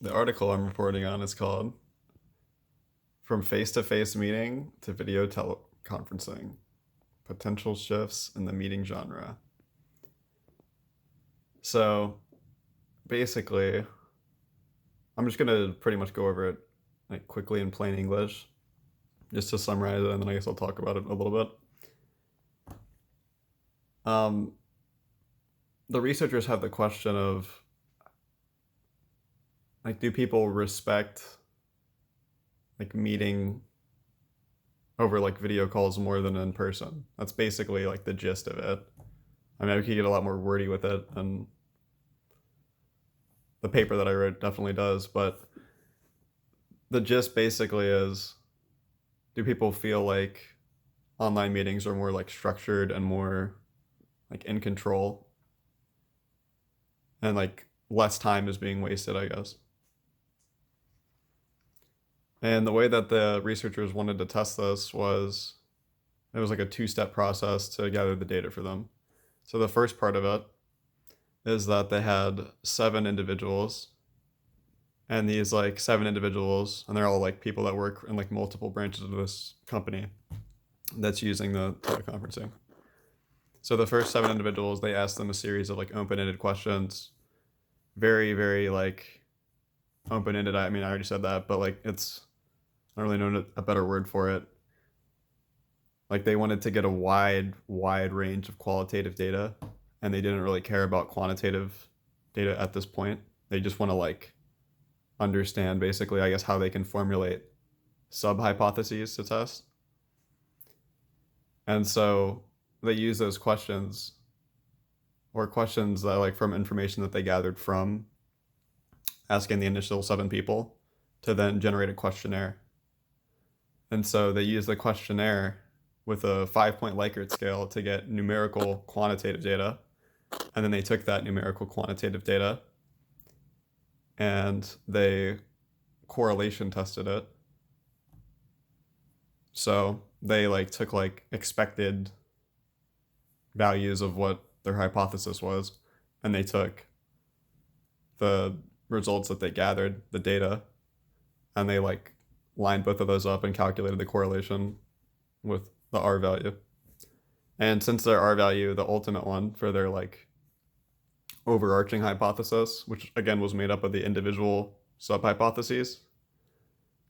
The article I'm reporting on is called From Face-to-Face Meeting to Video Teleconferencing, Potential Shifts in the Meeting Genre. So basically, I'm just going to pretty much go over it like quickly in plain English, just to summarize it, and then I guess I'll talk about it a little bit. The researchers have the question of, like, do people respect like meeting over like video calls more than in person? That's basically like the gist of it. I mean, I could get a lot more wordy with it, and the paper that I wrote definitely does, but the gist basically is, do people feel like online meetings are more like structured and more like in control, and like less time is being wasted, I guess. And the way that the researchers wanted to test this was, it was like a two-step process to gather the data for them. So the first part of it is that they had 7 individuals, and these like 7 individuals, and they're all like people that work in like multiple branches of this company that's using the teleconferencing. So the first 7 individuals, they asked them a series of like open-ended questions, very, very like open-ended. I mean, I already said that, but like I don't really know a better word for it. Like, they wanted to get a wide range of qualitative data, and they didn't really care about quantitative data at this point. They just want to like understand basically, I guess, how they can formulate sub-hypotheses to test. And so they use those questions, or questions that like from information that they gathered from asking the initial 7 people, to then generate a questionnaire. And so they use the questionnaire with a 5-point Likert scale to get numerical quantitative data. And then they took that numerical quantitative data and they correlation tested it. So they like took like expected values of what their hypothesis was, and they took the results that they gathered, the data, and they like lined both of those up and calculated the correlation with the R value. And since their R value, the ultimate one for their like overarching hypothesis, which again was made up of the individual sub-hypotheses,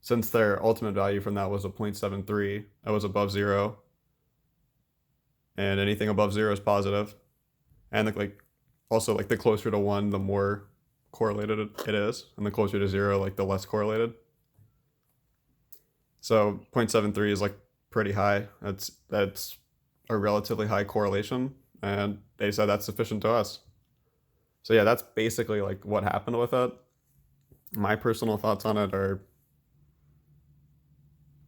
since their ultimate value from that was a 0.73, that was above 0, and anything above 0 is positive. And like also like the closer to 1, the more correlated it is, and the closer to 0, like the less correlated. So 0.73 is like pretty high. That's a relatively high correlation, and they said that's sufficient to us. So yeah, that's basically like what happened with it. My personal thoughts on it are,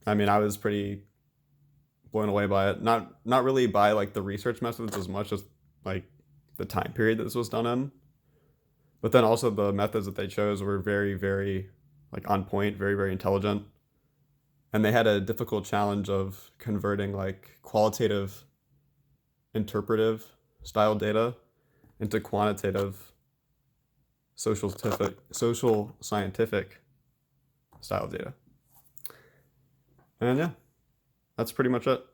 I mean, I was pretty blown away by it. Not really by like the research methods as much as like the time period that this was done in. But then also the methods that they chose were very, very like on point, very, very intelligent. And they had a difficult challenge of converting like qualitative interpretive style data into quantitative social scientific style data. And yeah, that's pretty much it.